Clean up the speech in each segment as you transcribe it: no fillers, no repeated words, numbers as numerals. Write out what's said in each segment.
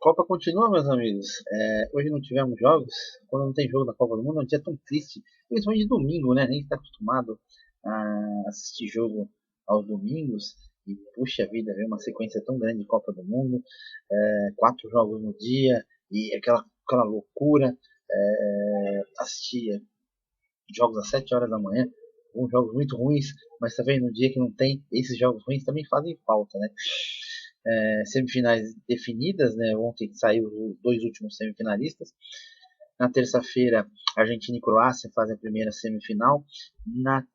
Copa continua, meus amigos. Hoje não tivemos jogos. Quando não tem jogo da Copa do Mundo, é um dia tão triste. Principalmente de domingo, né? Nem está acostumado a assistir jogo aos domingos. E puxa vida, ver uma sequência tão grande de Copa do Mundo. 4 jogos no dia. E aquela loucura. Assistir jogos às 7 horas da manhã. Alguns jogos muito ruins, mas também no dia que não tem, esses jogos ruins também fazem falta, né? Semifinais definidas, né? Ontem saiu os 2 últimos semifinalistas. Na terça-feira, Argentina e Croácia fazem a primeira semifinal. Na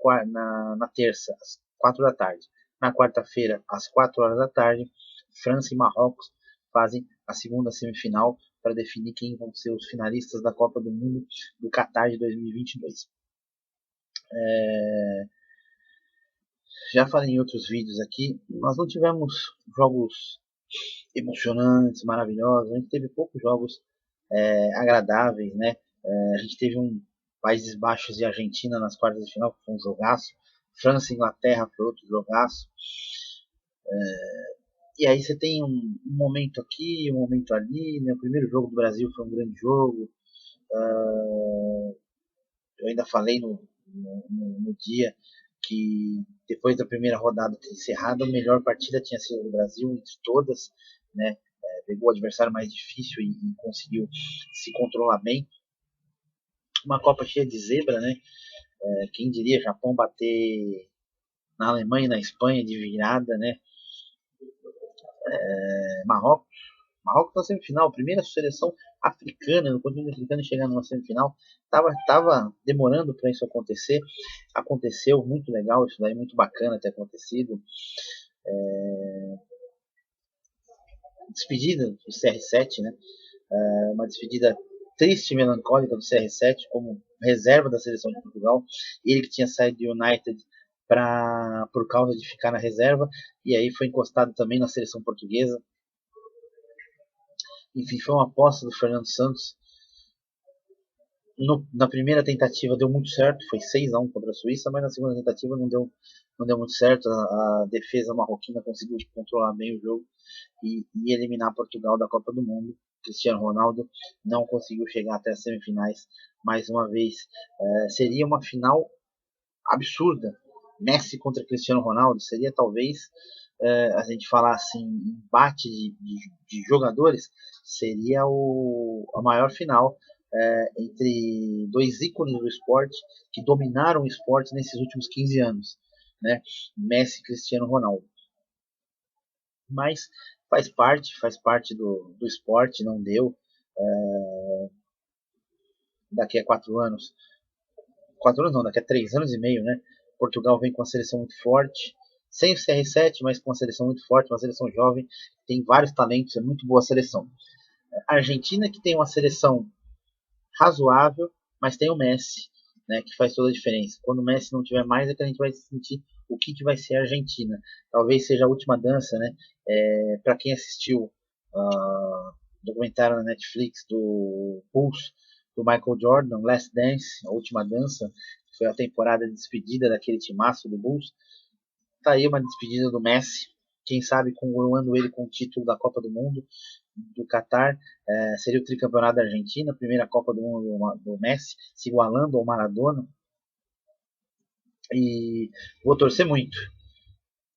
terça, às 4 da tarde. Na quarta-feira, às 4 horas da tarde, França e Marrocos fazem a segunda semifinal para definir quem vão ser os finalistas da Copa do Mundo do Qatar de 2022. Já falei em outros vídeos aqui, nós não tivemos jogos emocionantes, maravilhosos, a gente teve poucos jogos agradáveis, né? A gente teve Países Baixos e Argentina nas quartas de final, que foi um jogaço. França e Inglaterra foi outro jogaço. E aí você tem um momento aqui, um momento ali, né? O primeiro jogo do Brasil foi um grande jogo. Eu ainda falei no dia que depois da primeira rodada ter encerrado, a melhor partida tinha sido do Brasil entre todas, né? Pegou o adversário mais difícil e conseguiu se controlar bem. Uma Copa cheia de zebra, né? Quem diria Japão bater na Alemanha e na Espanha de virada, né? Marrocos na semifinal, primeira seleção africana no continente africano chegando na semifinal. Tava demorando para isso acontecer. Aconteceu, muito legal isso daí, muito bacana ter acontecido. Despedida do CR7, né? Uma despedida triste e melancólica do CR7 como reserva da seleção de Portugal. Ele que tinha saído do United por causa de ficar na reserva, e aí foi encostado também na seleção portuguesa. Enfim, foi uma aposta do Fernando Santos. Na primeira tentativa deu muito certo, foi 6-1 contra a Suíça, mas na segunda tentativa não deu muito certo. A defesa marroquina conseguiu controlar bem o jogo e eliminar Portugal da Copa do Mundo. Cristiano Ronaldo não conseguiu chegar até as semifinais mais uma vez. Seria uma final absurda. Messi contra Cristiano Ronaldo seria talvez, a gente falar assim, embate de jogadores, seria a maior final entre dois ícones do esporte que dominaram o esporte nesses últimos 15 anos, né? Messi e Cristiano Ronaldo. Mas faz parte do esporte, não deu. Daqui a 4 anos, 4 anos não, daqui a 3 anos e meio, né? Portugal vem com uma seleção muito forte, sem o CR7, mas com uma seleção muito forte, uma seleção jovem, tem vários talentos, é muito boa a seleção. A Argentina, que tem uma seleção razoável, mas tem o Messi, né, que faz toda a diferença. Quando o Messi não tiver mais, é que a gente vai sentir o que vai ser a Argentina. Talvez seja a última dança, né? Para quem assistiu o documentário na Netflix do Bulls, do Michael Jordan, Last Dance, a última dança, foi a temporada de despedida daquele timaço do Bulls. Tá aí uma despedida do Messi, quem sabe coroando ele com o título da Copa do Mundo do Qatar. Seria o tricampeonato da Argentina, primeira Copa do Mundo do Messi, se igualando ao Maradona. E vou torcer muito,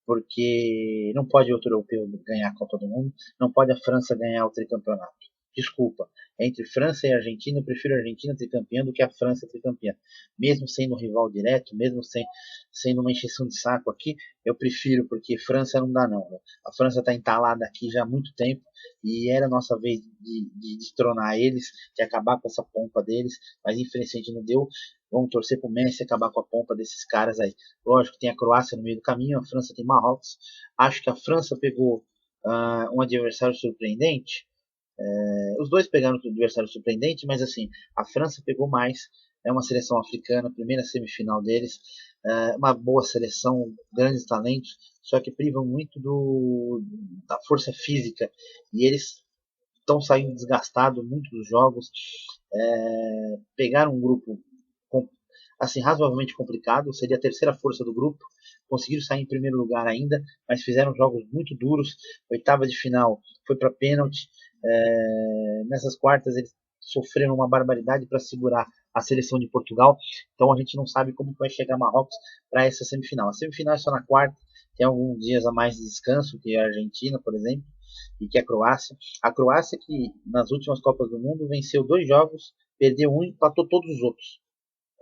porque não pode outro europeu ganhar a Copa do Mundo, não pode a França ganhar o tricampeonato. Desculpa, entre França e Argentina, eu prefiro a Argentina tricampeã do que a França tricampeã. Mesmo sendo um rival direto, mesmo sendo uma encheção de saco aqui, eu prefiro, porque França não dá não. A França está entalada aqui já há muito tempo e era a nossa vez de destronar eles, de acabar com essa pompa deles, mas infelizmente não deu. Vamos torcer para o Messi acabar com a pompa desses caras aí. Lógico que tem a Croácia no meio do caminho, a França tem Marrocos. Acho que a França pegou um adversário surpreendente. Os dois pegaram um adversário surpreendente, mas assim, a França pegou mais. É uma seleção africana, primeira semifinal deles. Uma boa seleção, grandes talentos, só que privam muito da força física. E eles estão saindo desgastados muito dos jogos. Pegaram um grupo assim, razoavelmente complicado, seria a terceira força do grupo, conseguiram sair em primeiro lugar ainda, mas fizeram jogos muito duros. Oitava de final foi para pênalti, Nessas quartas eles sofreram uma barbaridade para segurar a seleção de Portugal, então a gente não sabe como vai chegar Marrocos para essa semifinal. A semifinal é só na quarta, tem alguns dias a mais de descanso que a Argentina, por exemplo, e que a Croácia. A Croácia que nas últimas Copas do Mundo venceu 2 jogos, perdeu um e empatou todos os outros.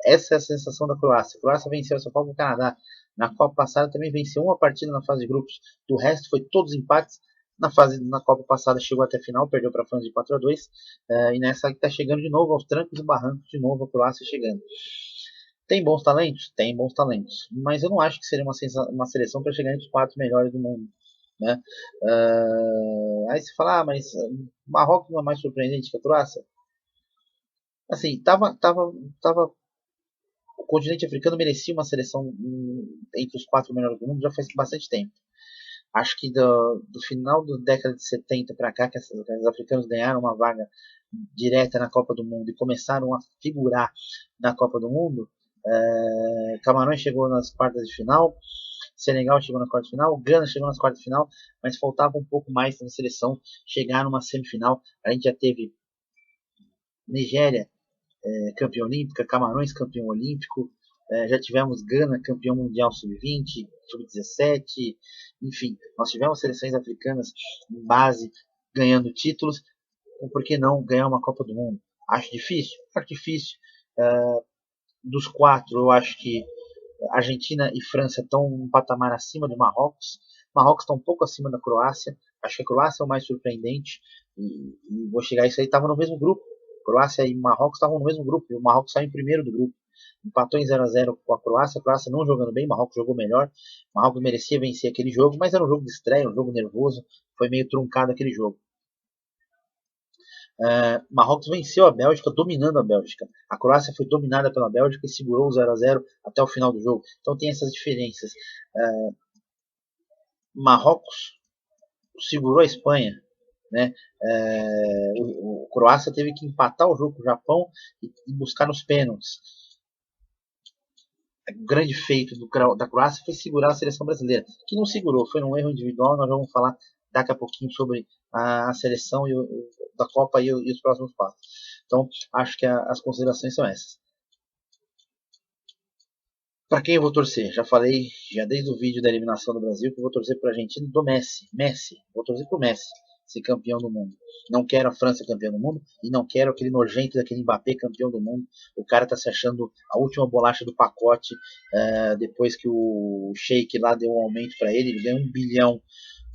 Essa é a sensação da Croácia. A Croácia venceu essa Copa do Canadá. Na Copa passada também venceu uma partida na fase de grupos. Do resto foi todos empates. Na Copa passada chegou até a final, perdeu para a França de 4-2. E nessa está chegando de novo aos trancos e barrancos, de novo a Croácia chegando. Tem bons talentos? Tem bons talentos. Mas eu não acho que seria uma seleção para chegar entre os 4 melhores do mundo. Né? Aí você fala, mas Marrocos não é mais surpreendente que a Croácia? Assim, tava o continente africano merecia uma seleção entre os 4 melhores do mundo já faz bastante tempo. Acho que do final da década de 70 para cá, que os africanos ganharam uma vaga direta na Copa do Mundo e começaram a figurar na Copa do Mundo. Camarões chegou nas quartas de final, Senegal chegou na quarta de final, Gana chegou nas quartas de final, mas faltava um pouco mais na seleção chegar numa semifinal. A gente já teve Nigéria campeão olímpica, Camarões campeão olímpico, já tivemos Gana campeão mundial sub-20, sub-17, enfim, nós tivemos seleções africanas em base ganhando títulos, por que não ganhar uma Copa do Mundo? Acho difícil? Acho difícil. Dos 4, eu acho que Argentina e França estão um patamar acima do Marrocos. Marrocos está um pouco acima da Croácia. Acho que a Croácia é o mais surpreendente. E vou chegar a isso aí, estava no mesmo grupo. Croácia e Marrocos estavam no mesmo grupo. E o Marrocos saiu em primeiro do grupo. Empatou em 0-0 com a Croácia não jogando bem, Marrocos jogou melhor. Marrocos merecia vencer aquele jogo, mas era um jogo de estreia, um jogo nervoso. Foi meio truncado aquele jogo. Marrocos venceu a Bélgica, dominando a Bélgica. A Croácia foi dominada pela Bélgica e segurou o 0-0 até o final do jogo. Então tem essas diferenças. Marrocos segurou a Espanha, né? O Croácia teve que empatar o jogo com o Japão e buscar nos pênaltis. O grande feito da Croácia foi segurar a seleção brasileira, que não segurou, foi um erro individual. Nós vamos falar daqui a pouquinho sobre a seleção da Copa e os próximos passos. Então, acho que as considerações são essas. Para quem eu vou torcer? Já falei, já desde o vídeo da eliminação do Brasil, que eu vou torcer para a Argentina do Messi. Vou torcer para o Messi ser campeão do mundo. Não quero a França campeã do mundo e não quero aquele nojento daquele Mbappé campeão do mundo. O cara tá se achando a última bolacha do pacote depois que o Sheik lá deu um aumento para ele ganhou 1 bilhão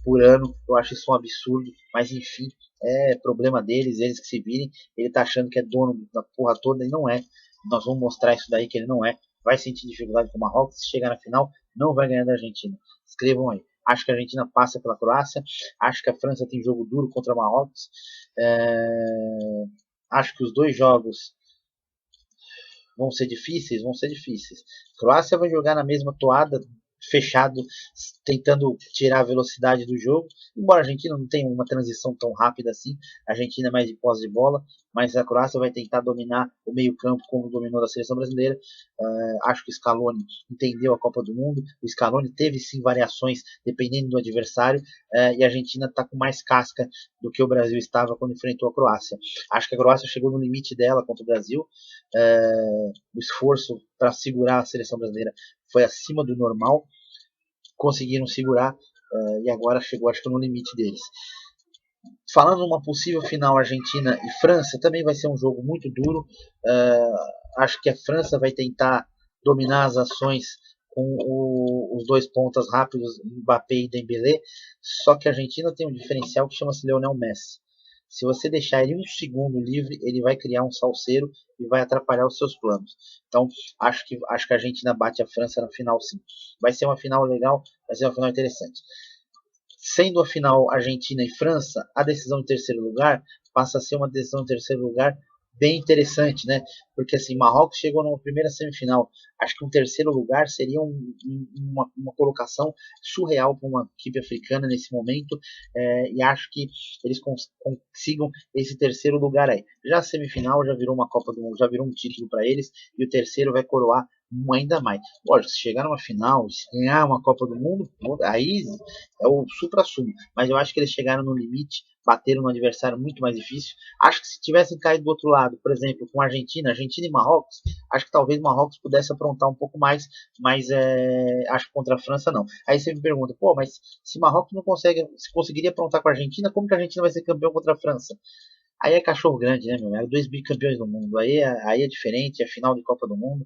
por ano. Eu acho isso um absurdo, mas enfim, é problema deles, eles que se virem. Ele tá achando que é dono da porra toda e não é. Nós vamos mostrar isso daí que ele não é. Vai sentir dificuldade com o Marrocos, se chegar na final, não vai ganhar da Argentina. Escrevam aí. Acho que a Argentina passa pela Croácia. Acho que a França tem jogo duro contra o Marrocos. Acho que os 2 jogos vão ser difíceis. Croácia vai jogar na mesma toada, fechado, tentando tirar a velocidade do jogo. Embora a Argentina não tenha uma transição tão rápida assim, a Argentina é mais de posse de bola, mas a Croácia vai tentar dominar o meio-campo como dominou a seleção brasileira. Acho que o Scaloni entendeu a Copa do Mundo. O Scaloni teve sim variações dependendo do adversário, e a Argentina está com mais casca do que o Brasil estava quando enfrentou a Croácia. Acho que a Croácia chegou no limite dela contra o Brasil. O esforço para segurar a seleção brasileira foi acima do normal, conseguiram segurar e agora chegou, acho que, no limite deles. Falando numa possível final Argentina e França, também vai ser um jogo muito duro. Acho que a França vai tentar dominar as ações com os 2 pontas rápidos, Mbappé e Dembélé, só que a Argentina tem um diferencial que chama-se Lionel Messi. Se você deixar ele 1 segundo livre, ele vai criar um salseiro e vai atrapalhar os seus planos. Então, acho que a Argentina bate a França na final, sim. Vai ser uma final legal, vai ser uma final interessante. Sendo a final Argentina e França, a decisão em terceiro lugar passa a ser uma decisão em terceiro lugar bem interessante, né? Porque assim, Marrocos chegou numa primeira semifinal. Acho que um terceiro lugar seria uma colocação surreal para uma equipe africana nesse momento, e acho que eles consigam esse terceiro lugar aí. Já a semifinal já virou uma Copa do Mundo, já virou um título para eles, e o terceiro vai coroar ainda mais. Lógico, se chegar numa final, se ganhar uma Copa do Mundo, aí é o supra-sumo. Mas eu acho que eles chegaram no limite, bateram no adversário muito mais difícil. Acho que se tivessem caído do outro lado, por exemplo, com Argentina e Marrocos, acho que talvez Marrocos pudesse aprontar um pouco mais, mas acho que contra a França não. Aí você me pergunta, pô, mas se Marrocos não consegue, se conseguiria aprontar com a Argentina, como que a Argentina vai ser campeão contra a França? Aí é cachorro grande, né, meu? É dois bicampeões do mundo. Aí é diferente, é final de Copa do Mundo.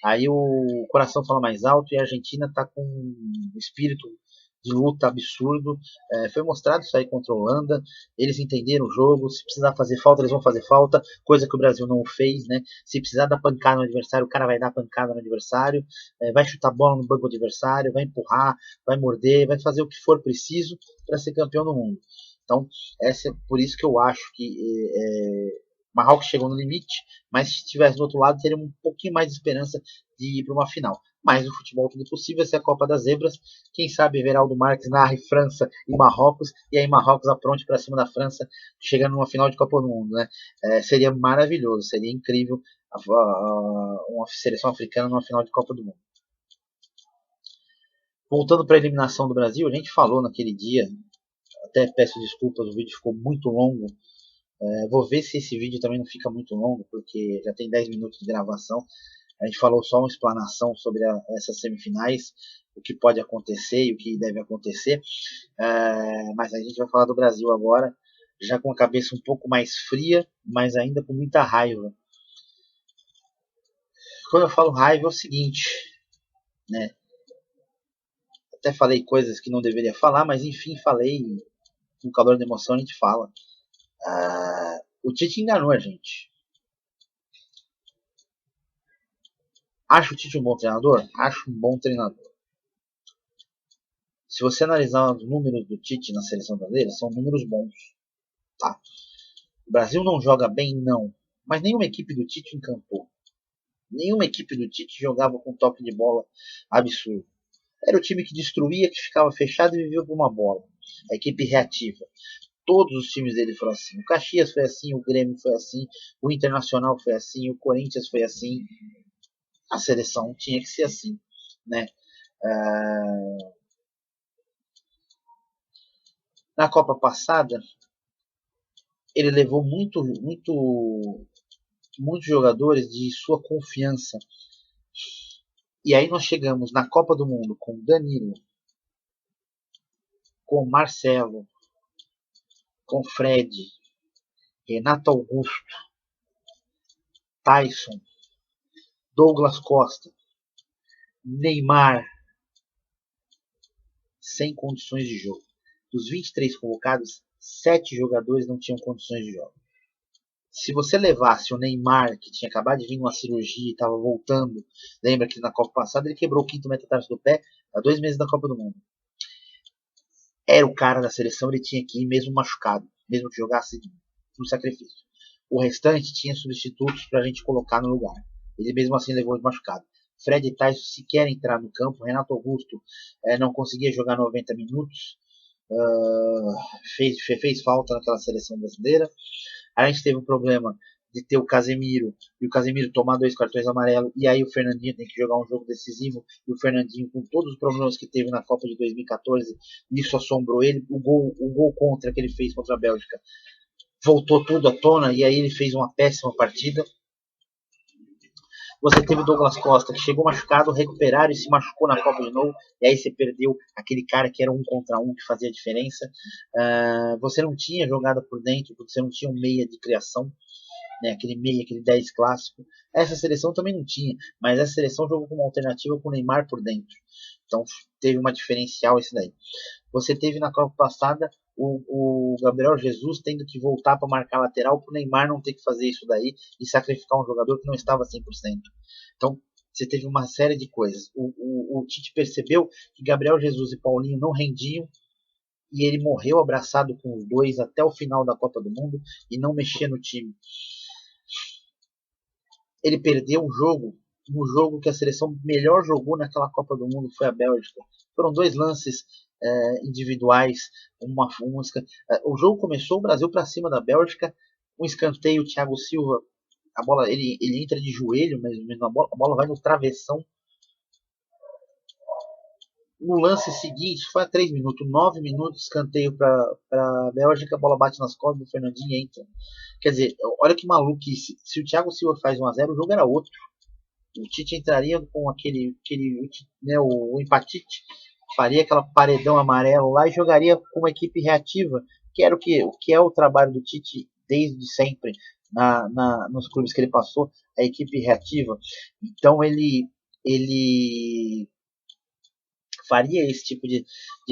Aí o coração fala mais alto e a Argentina tá com um espírito de luta absurdo. Foi mostrado isso aí contra a Holanda. Eles entenderam o jogo. Se precisar fazer falta, eles vão fazer falta. Coisa que o Brasil não fez, né? Se precisar dar pancada no adversário, o cara vai dar pancada no adversário. Vai chutar bola no banco do adversário, vai empurrar, vai morder, vai fazer o que for preciso para ser campeão do mundo. Então, por isso que eu acho que Marrocos chegou no limite, mas se estivesse do outro lado, teria um pouquinho mais de esperança de ir para uma final. Mas o futebol tudo é possível, essa é a Copa das Zebras. Quem sabe Everaldo Marques narre França e Marrocos, e aí Marrocos apronte para cima da França, chegando numa final de Copa do Mundo. Né? Seria maravilhoso, seria incrível uma seleção africana numa final de Copa do Mundo. Voltando para a eliminação do Brasil, a gente falou naquele dia, até peço desculpas, o vídeo ficou muito longo. Vou ver se esse vídeo também não fica muito longo, porque já tem 10 minutos de gravação. A gente falou só uma explanação sobre essas semifinais, o que pode acontecer e o que deve acontecer. Mas a gente vai falar do Brasil agora, já com a cabeça um pouco mais fria, mas ainda com muita raiva. Quando eu falo raiva é o seguinte, né? Até falei coisas que não deveria falar, mas enfim, falei, com calor da emoção a gente fala. O Tite enganou a gente. Acho o Tite um bom treinador? Acho um bom treinador. Se você analisar os números do Tite na seleção brasileira, são números bons. Tá? O Brasil não joga bem? Não. Mas nenhuma equipe do Tite encantou. Nenhuma equipe do Tite jogava com toque de bola absurdo. Era o time que destruía, que ficava fechado e vivia por uma bola. A equipe reativa. Todos os times dele foram assim. O Caxias foi assim, o Grêmio foi assim, o Internacional foi assim, o Corinthians foi assim. A seleção tinha que ser assim, né? Na Copa passada, ele levou muitos jogadores de sua confiança. E aí nós chegamos na Copa do Mundo com Danilo, com Marcelo, com Fred, Renato Augusto, Tyson, Douglas Costa, Neymar, sem condições de jogo. Dos 23 convocados, 7 jogadores não tinham condições de jogo. Se você levasse o Neymar, que tinha acabado de vir uma cirurgia e estava voltando, lembra que na Copa passada ele quebrou o quinto metatarso do pé há 2 meses da Copa do Mundo. Era o cara da seleção, ele tinha que ir mesmo machucado, mesmo que jogasse no sacrifício. O restante tinha substitutos para a gente colocar no lugar. Ele mesmo assim levou de machucado. Fred e Tyson sequer entrar no campo. Renato Augusto não conseguia jogar 90 minutos. Fez falta naquela seleção brasileira. A gente teve um problema de ter o Casemiro e o Casemiro tomar 2 cartões amarelos e aí o Fernandinho tem que jogar um jogo decisivo e o Fernandinho com todos os problemas que teve na Copa de 2014, isso assombrou ele. O gol contra que ele fez contra a Bélgica voltou tudo à tona e aí ele fez uma péssima partida. Você teve o Douglas Costa, que chegou machucado, recuperaram e se machucou na Copa de novo. E aí você perdeu aquele cara que era 1 contra 1, que fazia a diferença. Você não tinha jogada por dentro, porque você não tinha um meia de criação, né, aquele meia, aquele 10 clássico. Essa seleção também não tinha, mas essa seleção jogou como alternativa com o Neymar por dentro. Então teve uma diferencial esse daí. Você teve na Copa passada o Gabriel Jesus tendo que voltar para marcar lateral para o Neymar não ter que fazer isso daí e sacrificar um jogador que não estava 100%. Então você teve uma série de coisas. O Tite percebeu que Gabriel Jesus e Paulinho não rendiam e ele morreu abraçado com os dois até o final da Copa do Mundo e não mexia no time. Ele perdeu o jogo no jogo que a seleção melhor jogou naquela Copa do Mundo, foi a Bélgica. Foram 2 lances individuais, uma fusca. O jogo começou, o Brasil para cima da Bélgica, um escanteio, o Thiago Silva a bola, ele entra de joelho mesmo na bola, a bola vai no travessão. No lance seguinte, foi a 3 minutos, 9 minutos, escanteio para a Bélgica, a bola bate nas costas do Fernandinho e entra. Quer dizer, olha que maluquice. Se o Thiago Silva faz 1-0, o jogo era outro. O Tite entraria com aquele né, o empatite, faria aquela paredão amarelo lá e jogaria com uma equipe reativa, que era o que é o trabalho do Tite desde sempre nos clubes que ele passou, a equipe reativa. Então ele faria esse tipo de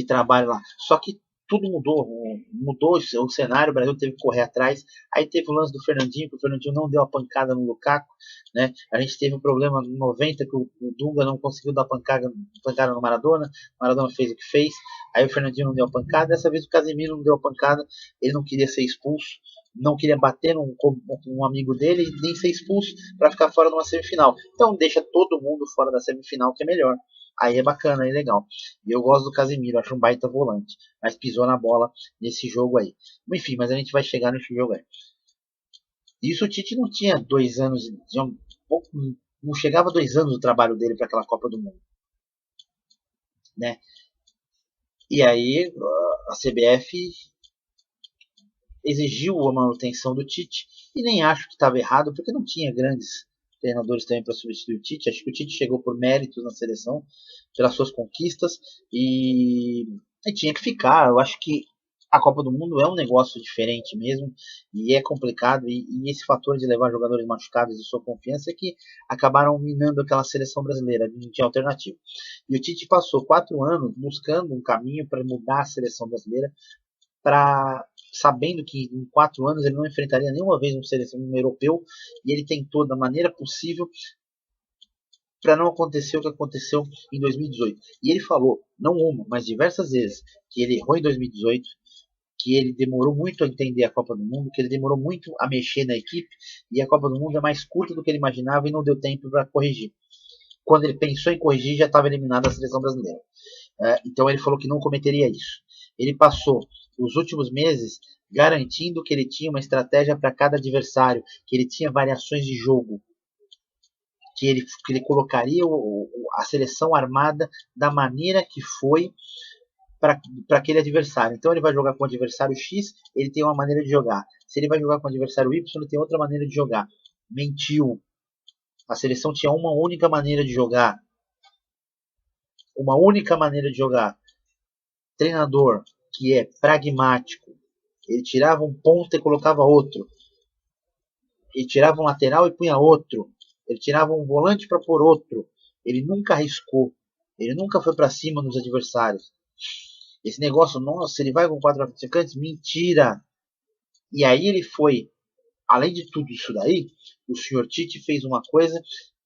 trabalho lá. Só que tudo mudou o cenário, o Brasil teve que correr atrás. Aí teve o lance do Fernandinho, que o Fernandinho não deu a pancada no Lukaku, né? A gente teve um problema no 90 que o Dunga não conseguiu dar pancada no Maradona. O Maradona fez o que fez. Aí o Fernandinho não deu a pancada. Dessa vez o Casemiro não deu a pancada. Ele não queria ser expulso, não queria bater num amigo dele, nem ser expulso para ficar fora de uma semifinal. Então deixa todo mundo fora da semifinal, que é melhor. Aí é bacana, aí é legal. E eu gosto do Casemiro, acho um baita volante. Mas pisou na bola nesse jogo aí. Enfim, mas a gente vai chegar nesse jogo aí. Isso o Tite não tinha 2 anos, não chegava a 2 anos do trabalho dele para aquela Copa do Mundo, né? E aí a CBF exigiu a manutenção do Tite e nem acho que estava errado, porque não tinha grandes treinadores também para substituir o Tite. Acho que o Tite chegou por méritos na seleção, pelas suas conquistas, e tinha que ficar. Eu acho que a Copa do Mundo é um negócio diferente mesmo, e é complicado, e esse fator de levar jogadores machucados de sua confiança é que acabaram minando aquela seleção brasileira, não tinha alternativa. E o Tite passou 4 anos buscando um caminho para mudar a seleção brasileira, sabendo que em 4 anos ele não enfrentaria nenhuma vez um europeu, e ele tentou da maneira possível para não acontecer o que aconteceu em 2018. E ele falou, não uma, mas diversas vezes, que ele errou em 2018, que ele demorou muito a entender a Copa do Mundo, que ele demorou muito a mexer na equipe, e a Copa do Mundo é mais curta do que ele imaginava e não deu tempo para corrigir. Quando ele pensou em corrigir, já estava eliminada a seleção brasileira. Então ele falou que não cometeria isso. Ele passou os últimos meses garantindo que ele tinha uma estratégia para cada adversário, que ele tinha variações de jogo, que ele colocaria a seleção armada da maneira que foi para aquele adversário. Então ele vai jogar com o adversário X, ele tem uma maneira de jogar. Se ele vai jogar com o adversário Y, ele tem outra maneira de jogar. Mentiu. A seleção tinha uma única maneira de jogar. Uma única maneira de jogar. Treinador que é pragmático. Ele tirava um ponta e colocava outro. Ele tirava um lateral e punha outro. Ele tirava um volante para pôr outro. Ele nunca arriscou. Ele nunca foi para cima nos adversários. Esse negócio, nossa, ele vai com 4 atacantes? Mentira! E aí ele foi, além de tudo isso daí, o senhor Tite fez uma coisa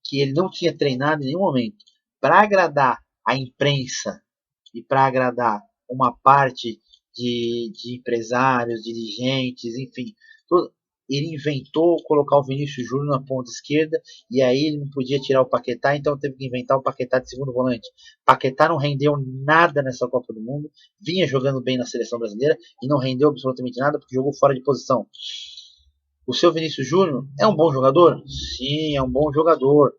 que ele não tinha treinado em nenhum momento. Para agradar a imprensa e para agradar uma parte de empresários, dirigentes, enfim, ele inventou colocar o Vinícius Júnior na ponta esquerda, e aí ele não podia tirar o Paquetá, então teve que inventar o Paquetá de segundo volante. Paquetá não rendeu nada nessa Copa do Mundo, vinha jogando bem na seleção brasileira e não rendeu absolutamente nada porque jogou fora de posição. O seu Vinícius Júnior é um bom jogador? Sim, é um bom jogador,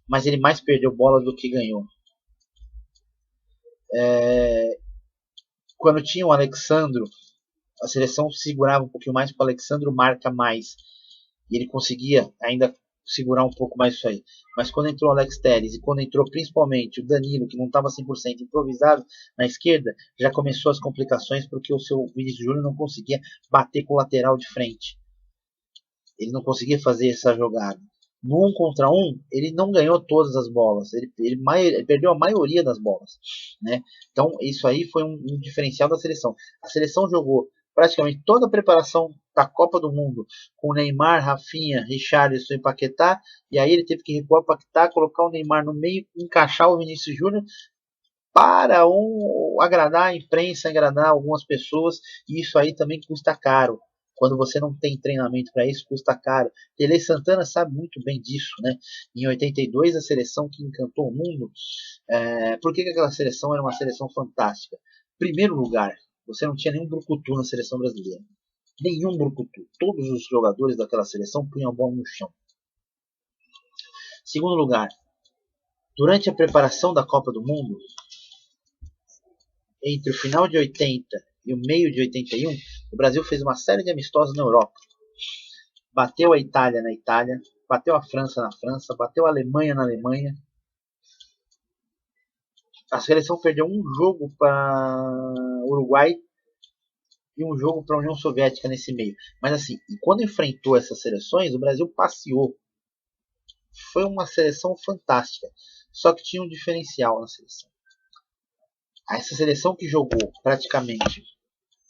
mas ele mais perdeu bola do que ganhou. Quando tinha o Alexandro, a seleção segurava um pouquinho mais, porque o Alexandro marca mais. E ele conseguia ainda segurar um pouco mais isso aí. Mas quando entrou o Alex Telles e quando entrou principalmente o Danilo, que não estava 100% improvisado na esquerda, já começou as complicações porque o seu Vinícius Júnior não conseguia bater com o lateral de frente. Ele não conseguia fazer essa jogada. No 1 contra 1, ele não ganhou todas as bolas. Ele perdeu a maioria das bolas, né? Então, isso aí foi um diferencial da seleção. A seleção jogou praticamente toda a preparação da Copa do Mundo com Neymar, Rafinha, Richarlison e Paquetá, e aí ele teve que recuar o Paquetá, colocar o Neymar no meio, encaixar o Vinícius Júnior para agradar a imprensa, agradar algumas pessoas, e isso aí também custa caro. Quando você não tem treinamento para isso, custa caro. Tele Santana sabe muito bem disso, né? Em 82, a seleção que encantou o mundo. Por que aquela seleção era uma seleção fantástica? Primeiro lugar, você não tinha nenhum brucutu na seleção brasileira. Nenhum brucutu. Todos os jogadores daquela seleção punham a bola no chão. Segundo lugar, durante a preparação da Copa do Mundo, entre o final de 80 e o meio de 81, o Brasil fez uma série de amistosos na Europa. Bateu a Itália na Itália, bateu a França na França, bateu a Alemanha na Alemanha. A seleção perdeu um jogo para o Uruguai e um jogo para a União Soviética nesse meio. Mas assim, e quando enfrentou essas seleções, o Brasil passeou. Foi uma seleção fantástica. Só que tinha um diferencial na seleção. Essa seleção que jogou praticamente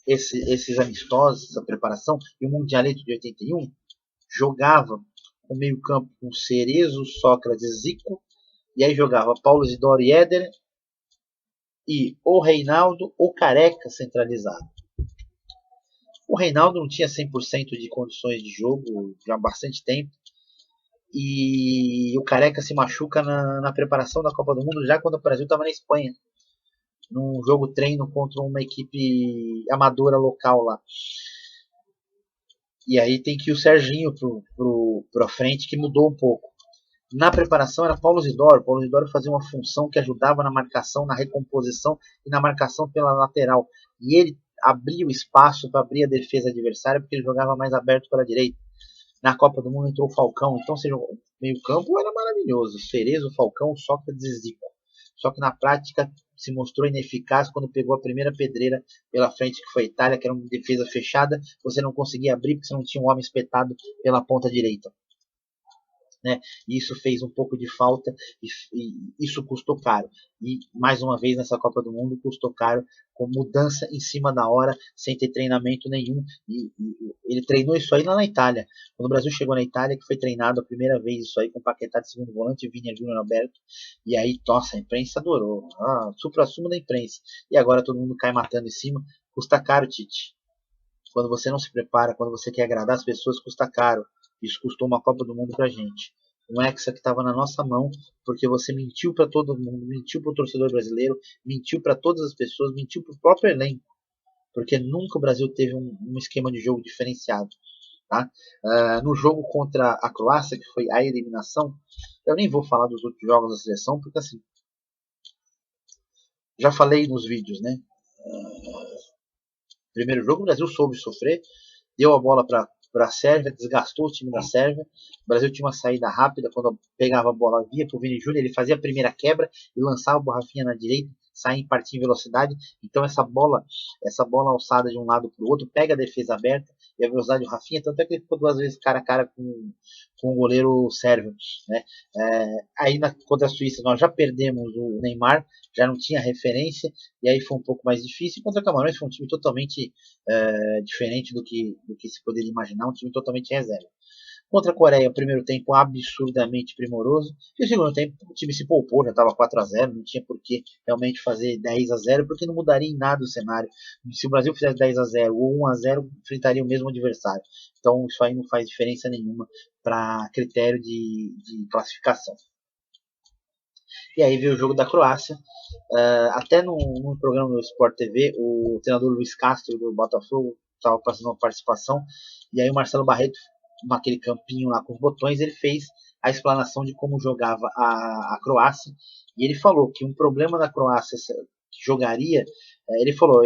esses amistosos, essa preparação, e o Mundialito de 81, jogava o meio campo com Cerezo, Sócrates, Zico, e aí jogava Paulo Isidoro e Éder, e o Reinaldo ou Careca centralizado. O Reinaldo não tinha 100% de condições de jogo já há bastante tempo, e o Careca se machuca na preparação da Copa do Mundo já quando o Brasil estava na Espanha, num jogo treino contra uma equipe amadora local lá. E aí tem que ir o Serginho pra frente, que mudou um pouco. Na preparação era Paulo Isidoro. Paulo Isidoro fazia uma função que ajudava na marcação, na recomposição e na marcação pela lateral. E ele abria o espaço para abrir a defesa adversária, porque ele jogava mais aberto pela direita. Na Copa do Mundo entrou o Falcão, então o meio campo era maravilhoso. Cerezo, Falcão, Sócrates e Zico. Só que na prática se mostrou ineficaz quando pegou a primeira pedreira pela frente, que foi a Itália, que era uma defesa fechada. Você não conseguia abrir porque você não tinha um homem espetado pela ponta direita. Né? Isso fez um pouco de falta e isso custou caro. E mais uma vez nessa Copa do Mundo custou caro, com mudança em cima da hora, sem ter treinamento nenhum. E ele treinou isso aí lá na Itália. Quando o Brasil chegou na Itália, que foi treinado a primeira vez isso aí com Paquetá de segundo volante, Vini Júnior Alberto. E aí, nossa, a imprensa adorou. Supra-sumo da imprensa. E agora todo mundo cai matando em cima. Custa caro, Tite. Quando você não se prepara, quando você quer agradar as pessoas, custa caro. Isso custou uma Copa do Mundo pra gente. Um Hexa que estava na nossa mão, porque você mentiu para todo mundo, mentiu para o torcedor brasileiro, mentiu para todas as pessoas, mentiu para o próprio elenco, porque nunca o Brasil teve um esquema de jogo diferenciado. Tá? No jogo contra a Croácia, que foi a eliminação, eu nem vou falar dos outros jogos da seleção, porque assim, já falei nos vídeos, né? Primeiro jogo, o Brasil soube sofrer, deu a bola para a Sérvia, desgastou o time da Sérvia. O Brasil tinha uma saída rápida, quando pegava a bola, via para o Vini Júnior, ele fazia a primeira quebra e lançava o Rafinha na direita, saia em partir em velocidade. Então essa bola alçada de um lado para o outro, pega a defesa aberta e a velocidade do Rafinha, tanto é que ele ficou duas vezes cara a cara com o goleiro sérvio. Né? Aí contra a Suíça nós já perdemos o Neymar, já não tinha referência, e aí foi um pouco mais difícil. Contra Camarões foi um time totalmente diferente do que se poderia imaginar, um time totalmente reserva. Contra a Coreia, o primeiro tempo absurdamente primoroso, e o segundo tempo o time se poupou, já estava 4-0, não tinha por que realmente fazer 10-0, porque não mudaria em nada o cenário. Se o Brasil fizesse 10-0 ou 1-0, enfrentaria o mesmo adversário. Então isso aí não faz diferença nenhuma para critério de classificação. E aí veio o jogo da Croácia. Até no programa do Sport TV, o treinador Luiz Castro do Botafogo estava fazendo uma participação, e aí o Marcelo Barreto, naquele campinho lá com os botões, ele fez a explanação de como jogava a Croácia, e ele falou que um problema da Croácia que jogaria, ele falou,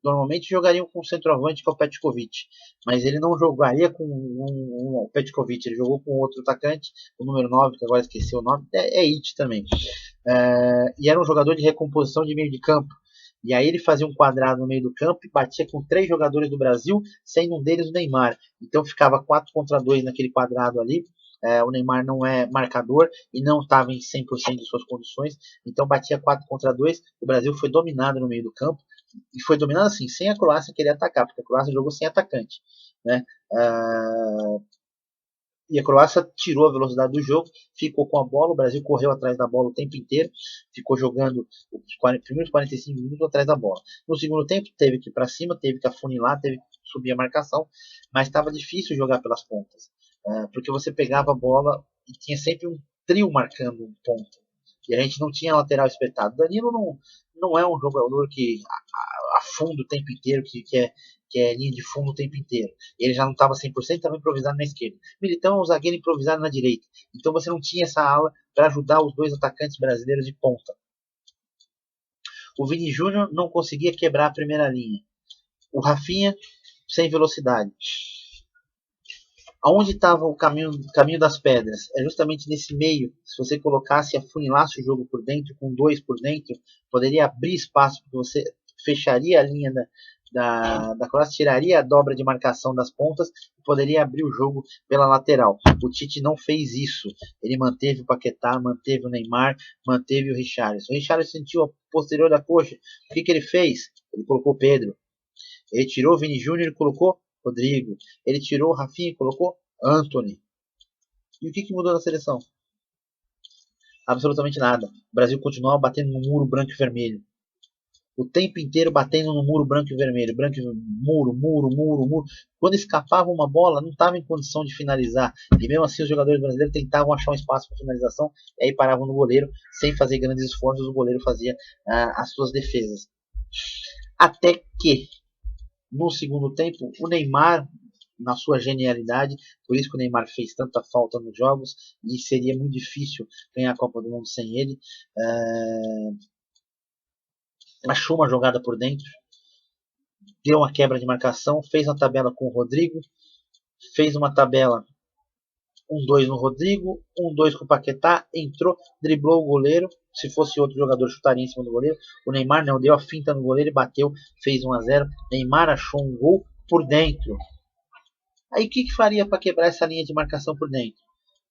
normalmente jogariam com o centroavante, que é o Petkovic, mas ele não jogaria com o Petkovic, ele jogou com outro atacante, o número 9, que agora esqueci o nome, é It também, e era um jogador de recomposição de meio de campo. E aí ele fazia um quadrado no meio do campo e batia com 3 jogadores do Brasil, sendo um deles o Neymar. Então ficava 4-2 naquele quadrado ali. O Neymar não é marcador e não estava em 100% de suas condições. Então batia 4-2. O Brasil foi dominado no meio do campo. E foi dominado assim, sem a Croácia querer atacar, porque a Croácia jogou sem atacante. Né? E a Croácia tirou a velocidade do jogo, ficou com a bola, o Brasil correu atrás da bola o tempo inteiro, ficou jogando os primeiros 45 minutos atrás da bola. No segundo tempo teve que ir para cima, teve que afunilar, teve que subir a marcação, mas estava difícil jogar pelas pontas, porque você pegava a bola e tinha sempre um trio marcando um ponto, e a gente não tinha lateral espetado. Danilo não é um jogador que a fundo o tempo inteiro, que é linha de fundo o tempo inteiro. Ele já não estava 100%, estava improvisado na esquerda. Militão é um zagueiro improvisado na direita. Então você não tinha essa ala para ajudar os dois atacantes brasileiros de ponta. O Vini Júnior não conseguia quebrar a primeira linha. O Rafinha sem velocidade. Aonde estava o caminho das pedras? É justamente nesse meio. Se você colocasse e afunilasse o jogo por dentro, com dois por dentro, poderia abrir espaço, porque você fecharia a linha da Croácia, tiraria a dobra de marcação das pontas e poderia abrir o jogo pela lateral. O Tite não fez isso. Ele manteve o Paquetá, manteve o Neymar, manteve o Richarlison. O Richarlison sentiu a posterior da coxa. O que ele fez? Ele colocou Pedro. Ele tirou o Vini Júnior e colocou Rodrigo. Ele tirou o Rafinha e colocou Antony. E o que mudou na seleção? Absolutamente nada. O Brasil continuava batendo no muro branco e vermelho. O tempo inteiro batendo no muro branco e vermelho. Muro. Quando escapava uma bola, não estava em condição de finalizar. E mesmo assim os jogadores brasileiros tentavam achar um espaço para finalização. E aí paravam no goleiro. Sem fazer grandes esforços, o goleiro fazia as suas defesas. Até que no segundo tempo, o Neymar, na sua genialidade, por isso que o Neymar fez tanta falta nos jogos, e seria muito difícil ganhar a Copa do Mundo sem ele, achou uma jogada por dentro, deu uma quebra de marcação, fez uma tabela com o Rodrigo, fez uma tabela 1-2 no Rodrigo, 1-2 com o Paquetá, entrou, driblou o goleiro. Se fosse outro jogador, chutaria em cima do goleiro. O Neymar não, deu a finta no goleiro e bateu, fez 1-0. Neymar achou um gol por dentro. Aí o que faria para quebrar essa linha de marcação por dentro?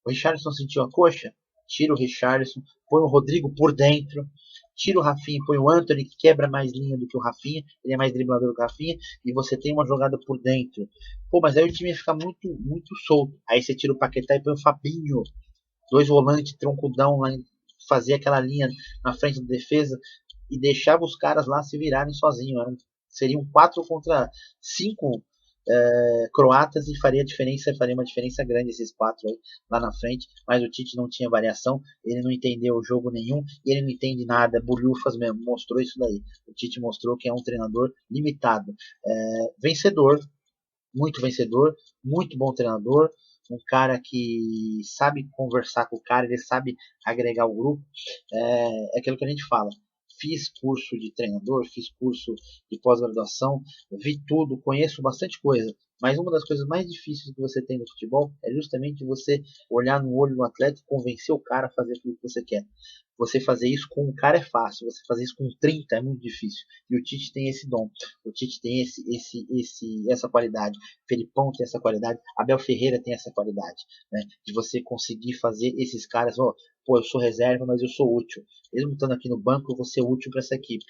O Richarlison sentiu a coxa? Tira o Richarlison, põe o Rodrigo por dentro, tira o Rafinha, põe o Antony, que quebra mais linha do que o Rafinha, ele é mais driblador do que o Rafinha, e você tem uma jogada por dentro. Pô, mas aí o time ia ficar muito solto. Aí você tira o Paquetá e põe o Fabinho, dois volantes, troncudão, lá, fazia aquela linha na frente da defesa e deixava os caras lá se virarem sozinhos. Seriam 4 contra 5 croatas e faria uma diferença grande esses 4 aí lá na frente, mas o Tite não tinha variação, ele não entendeu o jogo nenhum e ele não entende nada, Bulhufas mesmo, mostrou isso daí. O Tite mostrou que é um treinador limitado, vencedor, muito bom treinador, um cara que sabe conversar com o cara, ele sabe agregar o grupo, é aquilo que a gente fala. Fiz curso de treinador, fiz curso de pós-graduação, vi tudo, conheço bastante coisa. Mas uma das coisas mais difíceis que você tem no futebol é justamente você olhar no olho do atleta e convencer o cara a fazer aquilo que você quer. Você fazer isso com um cara é fácil, você fazer isso com 30 é muito difícil. E o Tite tem esse dom, o Tite tem essa qualidade, Felipão tem essa qualidade, Abel Ferreira tem essa qualidade, né? De você conseguir fazer esses caras, pô, eu sou reserva, mas eu sou útil. Mesmo estando aqui no banco, eu vou ser útil para essa equipe.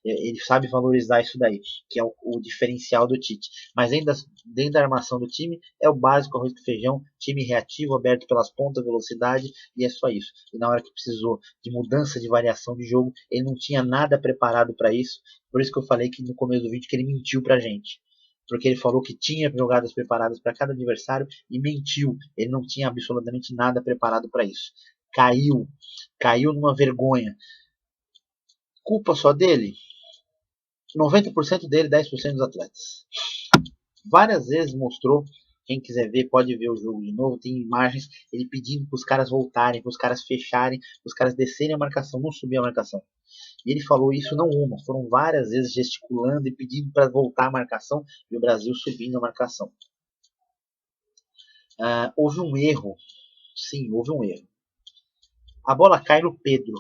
Ele sabe valorizar isso daí, que é o diferencial do Tite. Mas dentro da armação do time, é o básico, arroz com feijão, time reativo, aberto pelas pontas, velocidade, e é só isso. E na hora que precisou de mudança de variação de jogo, ele não tinha nada preparado para isso. Por isso que eu falei que no começo do vídeo que ele mentiu pra gente. Porque ele falou que tinha jogadas preparadas para cada adversário e mentiu. Ele não tinha absolutamente nada preparado para isso. Caiu numa vergonha. Culpa só dele? 90% dele, 10% dos atletas. Várias vezes mostrou, quem quiser ver pode ver o jogo de novo, tem imagens, ele pedindo para os caras voltarem, para os caras fecharem, para os caras descerem a marcação, não subir a marcação. E ele falou isso não uma, foram várias vezes gesticulando e pedindo para voltar a marcação e o Brasil subindo a marcação. Houve um erro, sim, houve um erro. A bola cai no Pedro.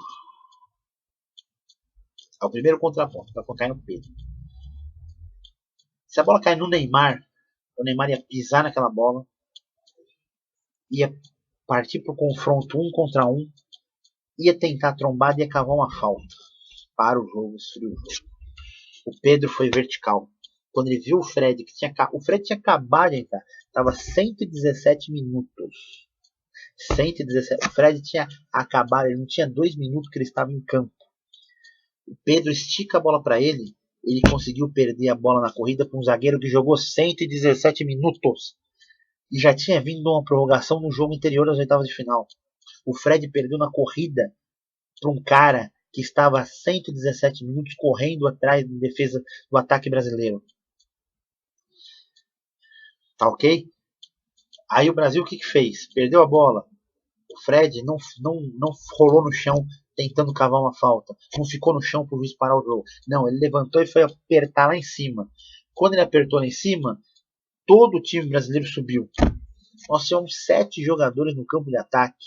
É o primeiro contraponto, a bola cai no Pedro. Se a bola cai no Neymar, o Neymar ia pisar naquela bola, ia partir para o confronto 1 contra 1, ia tentar trombar e ia cavar uma falta. Para o jogo, esfriou o jogo. O Pedro foi vertical. Quando ele viu o Fred, o Fred tinha acabado de entrar, estava 117 minutos. 117. O Fred tinha acabado, ele não tinha 2 minutos que ele estava em campo. O Pedro estica a bola para ele, ele conseguiu perder a bola na corrida para um zagueiro que jogou 117 minutos e já tinha vindo uma prorrogação no jogo anterior das oitavas de final. O Fred perdeu na corrida para um cara que estava há 117 minutos correndo atrás da defesa do ataque brasileiro. Tá ok? Aí o Brasil o que fez? Perdeu a bola. O Fred não rolou no chão tentando cavar uma falta. Não ficou no chão para o juiz parar o jogo. Não, ele levantou e foi apertar lá em cima. Quando ele apertou lá em cima, todo o time brasileiro subiu. Nós tínhamos 7 jogadores no campo de ataque.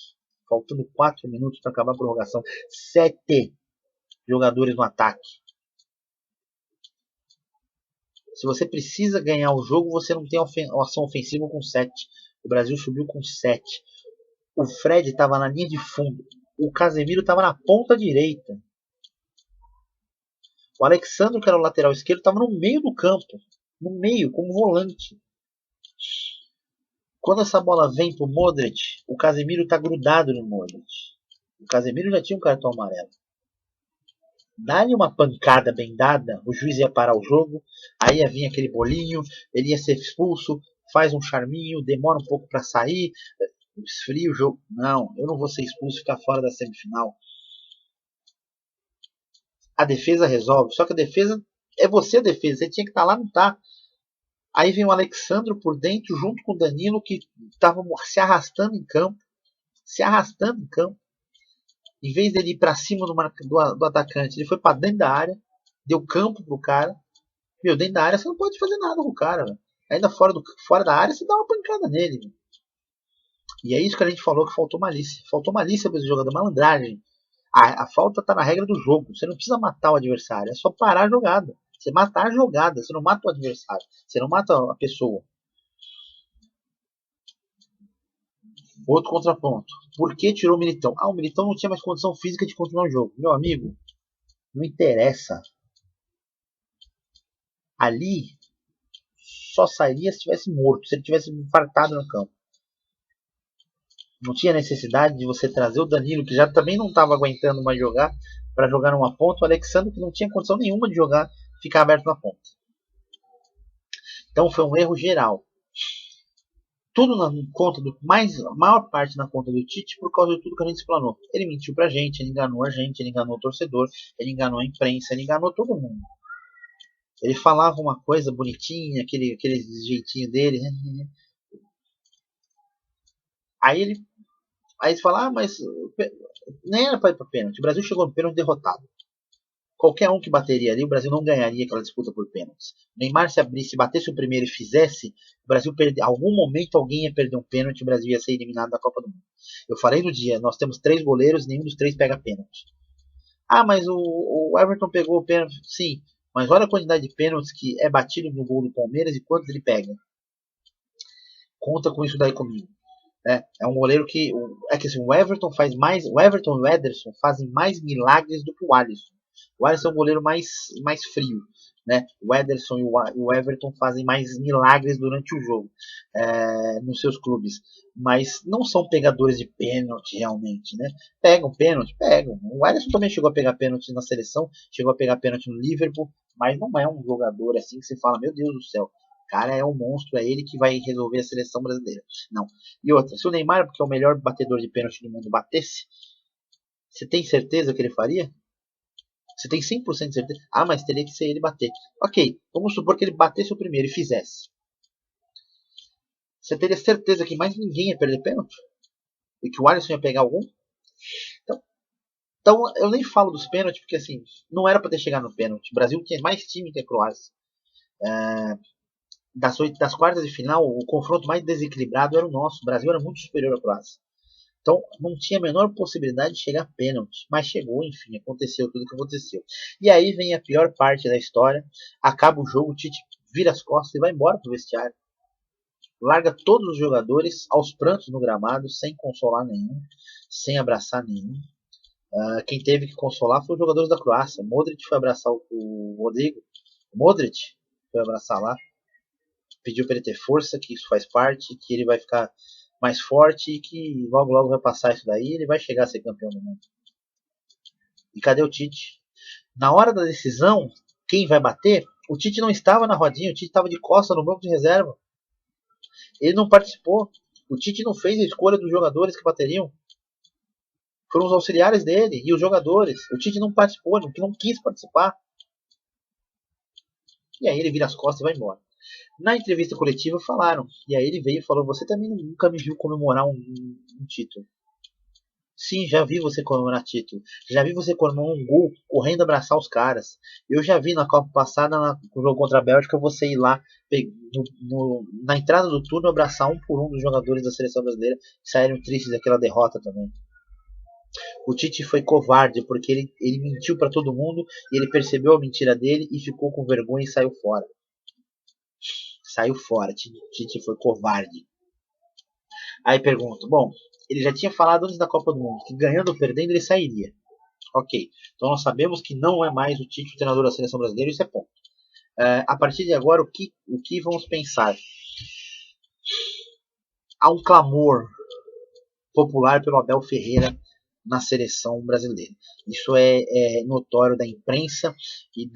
Faltando 4 minutos para acabar a prorrogação. 7 jogadores no ataque. Se você precisa ganhar o jogo, você não tem ação ofensiva com 7. O Brasil subiu com 7. O Fred estava na linha de fundo. O Casemiro estava na ponta direita. O Alexandre, que era o lateral esquerdo, estava no meio do campo. No meio, como volante. Quando essa bola vem pro Modric, o Casemiro está grudado no Modric. O Casemiro já tinha um cartão amarelo. Dá-lhe uma pancada bem dada, o juiz ia parar o jogo, aí ia vir aquele bolinho, ele ia ser expulso, faz um charminho, demora um pouco para sair, esfria o jogo. Não, eu não vou ser expulso e ficar fora da semifinal. A defesa resolve, só que a defesa é você a defesa, você tinha que estar lá, não tá. Aí vem o Alexandre por dentro, junto com o Danilo, que estava se arrastando em campo. Em vez dele ir para cima do atacante, ele foi para dentro da área, deu campo pro cara. Meu, dentro da área você não pode fazer nada com o cara, véio. Ainda fora da área você dá uma pancada nele. Véio. E é isso que a gente falou que faltou malícia. Faltou malícia para esse jogador, malandragem. A falta está na regra do jogo. Você não precisa matar o adversário, é só parar a jogada. Você mata a jogada, você não mata o adversário, você não mata a pessoa. Outro contraponto. Por que tirou o Militão? O Militão não tinha mais condição física de continuar o jogo. Meu amigo, não interessa. Ali só sairia se tivesse morto, se ele tivesse infartado no campo. Não tinha necessidade de você trazer o Danilo, que já também não estava aguentando mais jogar, para jogar numa ponta. O Alexandre, que não tinha condição nenhuma de jogar, ficar aberto na ponta. Então foi um erro geral. Tudo na conta a maior parte na conta do Tite por causa de tudo que a gente explanou. Ele mentiu pra gente, ele enganou a gente, ele enganou o torcedor, ele enganou a imprensa, ele enganou todo mundo. Ele falava uma coisa bonitinha, aquele jeitinho dele. Aí você fala, mas nem era para ir para pênalti. O Brasil chegou no pênalti derrotado. Qualquer um que bateria ali, o Brasil não ganharia aquela disputa por pênaltis. O Neymar se abrisse, batesse o primeiro e fizesse, o Brasil perder. Algum momento alguém ia perder um pênalti, o Brasil ia ser eliminado da Copa do Mundo. Eu falei no dia, nós temos 3 goleiros, nenhum dos 3 pega pênalti. Mas o Everton pegou o pênalti. Sim, mas olha a quantidade de pênaltis que é batido no gol do Palmeiras e quantos ele pega. Conta com isso daí comigo. É um goleiro que. É que assim, o Everton e o Ederson fazem mais milagres do que o Alisson. O Alisson é um goleiro mais frio. Né? O Ederson e o Everton fazem mais milagres durante o jogo nos seus clubes. Mas não são pegadores de pênalti realmente. Né? Pegam pênalti? Pegam. O Ederson também chegou a pegar pênalti na seleção, chegou a pegar pênalti no Liverpool, mas não é um jogador assim que você fala, meu Deus do céu. O cara é um monstro, é ele que vai resolver a seleção brasileira. Não. E outra, se o Neymar, porque é o melhor batedor de pênalti do mundo, batesse, você tem certeza que ele faria? Você tem 100% de certeza? Mas teria que ser ele bater. Ok, vamos supor que ele batesse o primeiro e fizesse. Você teria certeza que mais ninguém ia perder pênalti? E que o Alisson ia pegar algum? Então eu nem falo dos pênaltis, porque assim, não era para ter chegado no pênalti. O Brasil tinha mais time que a Croácia. Das quartas de final, o confronto mais desequilibrado era o nosso. O Brasil era muito superior à Croácia. Então não tinha a menor possibilidade de chegar a pênalti. Mas chegou, enfim, aconteceu tudo o que aconteceu. E aí vem a pior parte da história. Acaba o jogo, o Tite vira as costas e vai embora pro vestiário. Larga todos os jogadores aos prantos no gramado, sem consolar nenhum, sem abraçar nenhum. Quem teve que consolar foi os jogadores da Croácia. Modric foi abraçar o Rodrigo. Modric foi abraçar lá. Pediu para ele ter força, que isso faz parte, que ele vai ficar mais forte e que logo logo vai passar isso daí e ele vai chegar a ser campeão do mundo. E cadê o Tite? Na hora da decisão, quem vai bater? O Tite não estava na rodinha, o Tite estava de costas no banco de reserva. Ele não participou. O Tite não fez a escolha dos jogadores que bateriam. Foram os auxiliares dele e os jogadores. O Tite não participou, não quis participar. E aí ele vira as costas e vai embora. Na entrevista coletiva falaram. E aí ele veio e falou: você também nunca me viu comemorar um título. Sim, já vi você comemorar título. Já vi você comemorar um gol correndo abraçar os caras. Eu já vi na Copa passada, no jogo contra a Bélgica, você ir lá na entrada do turno abraçar um por um dos jogadores da seleção brasileira que saíram tristes daquela derrota também. O Tite foi covarde porque ele mentiu para todo mundo e ele percebeu a mentira dele e ficou com vergonha e saiu fora. Saiu fora. Tite foi covarde. Aí pergunto, bom, ele já tinha falado antes da Copa do Mundo que ganhando ou perdendo ele sairia. Ok, então nós sabemos que não é mais o Tite o treinador da seleção brasileira, isso é ponto. A partir de agora, o que vamos pensar? Há um clamor popular pelo Abel Ferreira na seleção brasileira. Isso é notório da imprensa e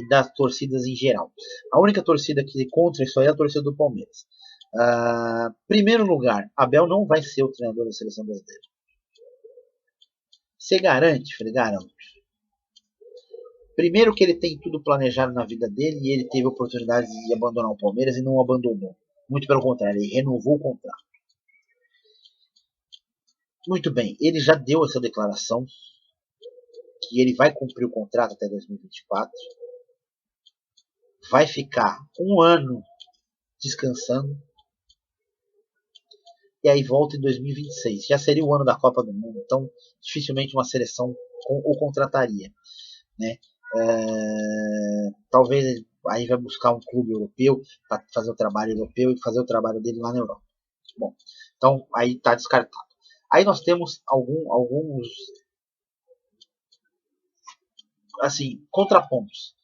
das torcidas em geral. A única torcida que contra isso aí é a torcida do Palmeiras. Primeiro lugar, Abel não vai ser o treinador da seleção brasileira. Você garante? Falei, garanto. Primeiro que ele tem tudo planejado na vida dele e ele teve a oportunidade de abandonar o Palmeiras e não abandonou. Muito pelo contrário, ele renovou o contrato. Muito bem, ele já deu essa declaração que ele vai cumprir o contrato até 2024. Vai ficar um ano descansando. E aí volta em 2026. Já seria o ano da Copa do Mundo, então dificilmente uma seleção o contrataria, né? Talvez aí vai buscar um clube europeu para fazer o trabalho europeu e fazer o trabalho dele lá na Europa. Bom, então aí está descartado. Aí nós temos alguns assim contrapontos.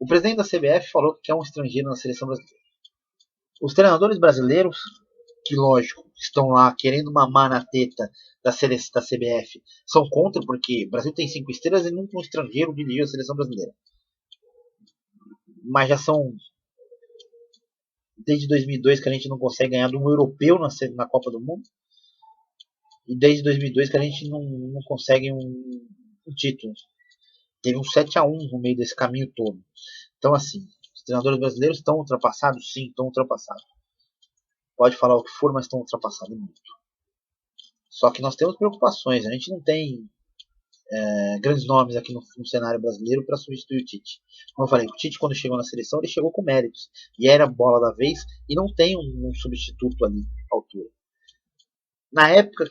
O presidente da CBF falou que é um estrangeiro na seleção brasileira. Os treinadores brasileiros, que lógico, estão lá querendo mamar na teta da CBF, são contra, porque o Brasil tem 5 estrelas e nunca um estrangeiro dirigiu a seleção brasileira. Mas já são desde 2002 que a gente não consegue ganhar de um europeu na Copa do Mundo. E desde 2002 que a gente não consegue um título. Teve um 7-1 no meio desse caminho todo. Então, assim, os treinadores brasileiros estão ultrapassados? Sim, estão ultrapassados. Pode falar o que for, mas estão ultrapassados muito. Só que nós temos preocupações. A gente não tem grandes nomes aqui no cenário brasileiro para substituir o Tite. Como eu falei, o Tite, quando chegou na seleção, ele chegou com méritos. E era a bola da vez e não tem um substituto ali à altura. Na época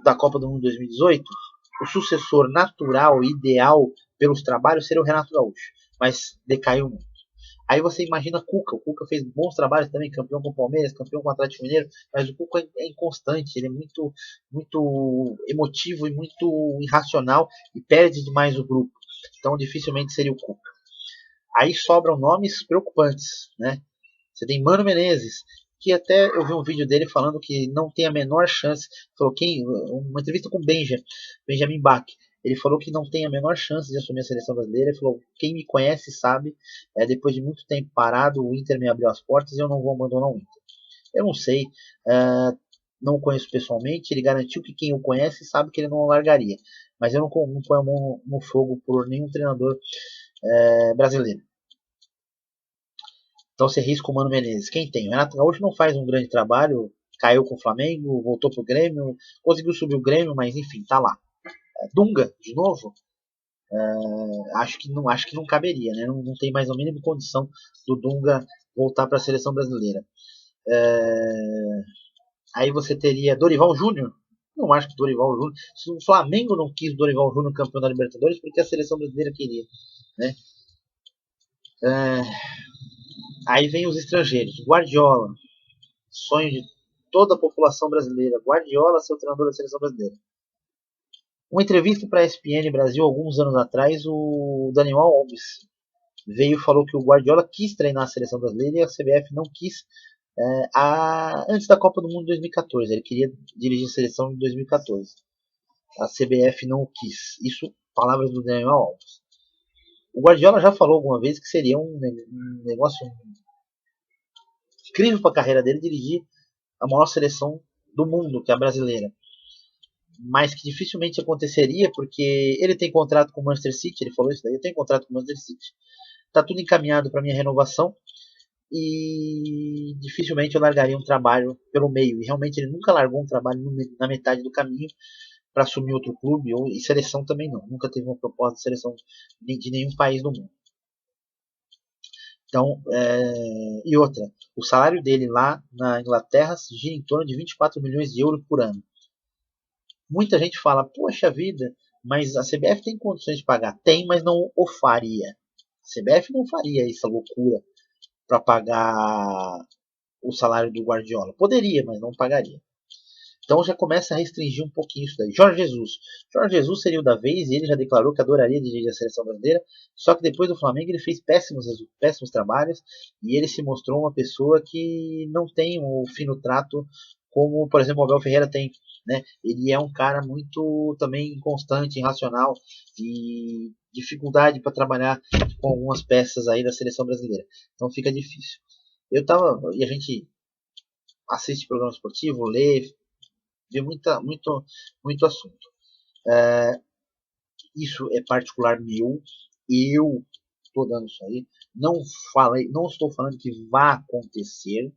da Copa do Mundo 2018, o sucessor natural, ideal pelos trabalhos seria o Renato Gaúcho, mas decaiu muito. Aí você imagina Cuca. O Cuca fez bons trabalhos também, campeão com o Palmeiras, campeão com o Atlético Mineiro, mas o Cuca é inconstante, ele é muito, muito emotivo e muito irracional e perde demais o grupo. Então dificilmente seria o Cuca. Aí sobram nomes preocupantes, né? Você tem Mano Menezes, que até eu vi um vídeo dele falando que não tem a menor chance. Falou uma entrevista com Benjamin Bach. Ele falou que não tem a menor chance de assumir a seleção brasileira. Ele falou: quem me conhece sabe, depois de muito tempo parado, o Inter me abriu as portas e eu não vou abandonar o Inter. Eu não sei, não o conheço pessoalmente. Ele garantiu que quem o conhece sabe que ele não o largaria. Mas eu não ponho a mão no fogo por nenhum treinador brasileiro. Então você risca o Mano Menezes. Quem tem? O Renato Gaúcho não faz um grande trabalho, caiu com o Flamengo, voltou pro Grêmio, conseguiu subir o Grêmio, mas enfim, tá lá. Dunga, de novo, acho que não caberia, né? Não tem mais a mínima condição do Dunga voltar para a seleção brasileira. Aí você teria Dorival Júnior. Não acho que Dorival Júnior. Se o Flamengo não quis Dorival Júnior campeão da Libertadores, porque a seleção brasileira queria, né? Aí vem os estrangeiros. Guardiola, sonho de toda a população brasileira. Guardiola ser o treinador da seleção brasileira. Uma entrevista para a ESPN Brasil alguns anos atrás, o Daniel Alves veio e falou que o Guardiola quis treinar a seleção brasileira e a CBF não quis antes da Copa do Mundo de 2014. Ele queria dirigir a seleção em 2014. A CBF não o quis. Isso, palavras do Daniel Alves. O Guardiola já falou alguma vez que seria um negócio incrível para a carreira dele dirigir a maior seleção do mundo, que é a brasileira. mas que dificilmente aconteceria, porque ele tem contrato com o Manchester City, ele falou isso daí, eu tenho contrato com o Manchester City, está tudo encaminhado para minha renovação, e dificilmente eu largaria um trabalho pelo meio, e realmente ele nunca largou um trabalho na metade do caminho para assumir outro clube, ou e seleção também não, nunca teve uma proposta de seleção de nenhum país do mundo. Então, e outra, o salário dele lá na Inglaterra gira em torno de 24 milhões de euros por ano. Muita gente fala, poxa vida, mas a CBF tem condições de pagar? Tem, mas não o faria. A CBF não faria essa loucura para pagar o salário do Guardiola. Poderia, mas não pagaria. Então já começa a restringir um pouquinho isso daí. Jorge Jesus. Jorge Jesus seria o da vez e ele já declarou que adoraria dirigir a seleção brasileira. Só que depois do Flamengo ele fez péssimos trabalhos e ele se mostrou uma pessoa que não tem o fino trato como, por exemplo, o Abel Ferreira tem. Né? Ele é um cara muito também inconstante, irracional e dificuldade para trabalhar com algumas peças aí da seleção brasileira. Então fica difícil. E a gente assiste programa esportivo, lê, vê muito assunto. Isso é particular meu. Eu estou dando isso aí. Não estou falando que vá acontecer,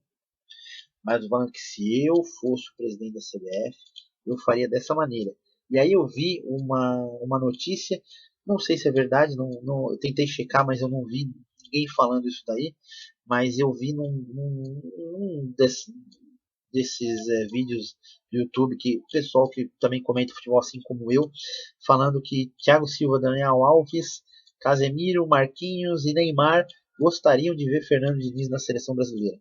mas estou falando que se eu fosse o presidente da CBF, eu faria dessa maneira. E aí eu vi uma notícia, não sei se é verdade, eu tentei checar, mas eu não vi ninguém falando isso daí, mas eu vi num desses vídeos do YouTube, que pessoal que também comenta futebol assim como eu, falando que Thiago Silva, Daniel Alves, Casemiro, Marquinhos e Neymar gostariam de ver Fernando Diniz na seleção brasileira.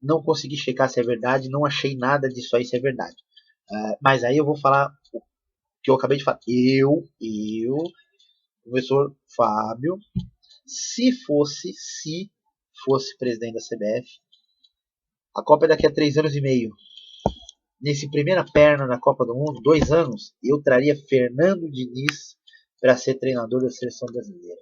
Não consegui checar se é verdade, não achei nada disso aí se é verdade. Mas aí eu vou falar o que eu acabei de falar. Professor Fábio, se fosse presidente da CBF, a Copa é daqui a 3 anos e meio. Nesse primeira perna na Copa do Mundo, 2 anos, eu traria Fernando Diniz para ser treinador da seleção brasileira.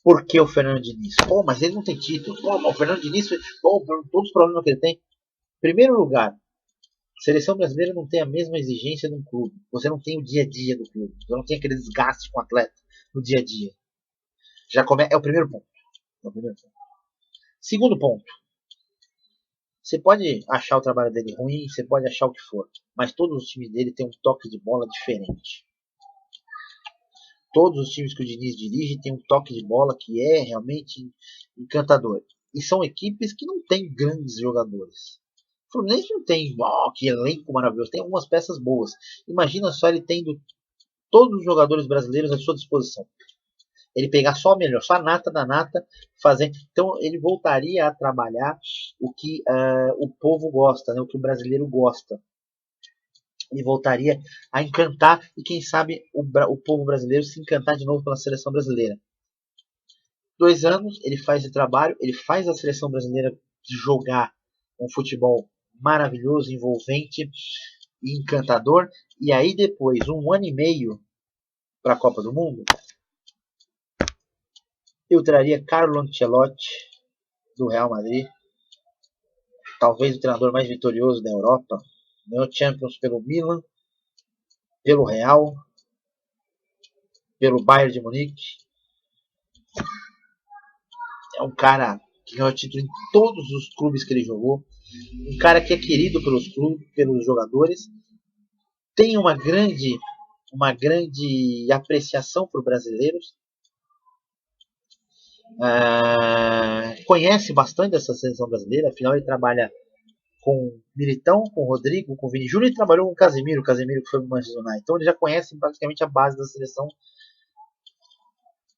Por que o Fernando Diniz? Pô, mas ele não tem título. Pô, o Fernando Diniz, todos os problemas que ele tem. Em primeiro lugar, a seleção brasileira não tem a mesma exigência de um clube. Você não tem o dia a dia do clube. Você não tem aquele desgaste com o atleta no dia a dia. É o primeiro ponto. Segundo ponto. Você pode achar o trabalho dele ruim, você pode achar o que for, mas todos os times dele têm um toque de bola diferente. Todos os times que o Diniz dirige têm um toque de bola que é realmente encantador. E são equipes que não têm grandes jogadores. O Fluminense não tem, que elenco maravilhoso, tem algumas peças boas. Imagina só ele tendo todos os jogadores brasileiros à sua disposição. Ele pegar só o melhor, só a nata da nata, fazer. Então ele voltaria a trabalhar o que o povo gosta, né? O que o brasileiro gosta. Ele voltaria a encantar e quem sabe o povo brasileiro se encantar de novo pela seleção brasileira. 2 anos ele faz esse trabalho, ele faz a seleção brasileira jogar um futebol maravilhoso, envolvente e encantador. E aí depois, 1 ano e meio para a Copa do Mundo, eu traria Carlo Ancelotti do Real Madrid, talvez o treinador mais vitorioso da Europa, ganhou Champions pelo Milan, pelo Real, pelo Bayern de Munique. É um cara que ganhou título em todos os clubes que ele jogou, um cara que é querido pelos clubes, pelos jogadores, tem uma grande apreciação por brasileiros, conhece bastante essa seleção brasileira, afinal ele trabalha com Militão, com Rodrigo, com Vini Júnior e trabalhou com o Casemiro que foi para o Manchester United. Então ele já conhece praticamente a base da seleção.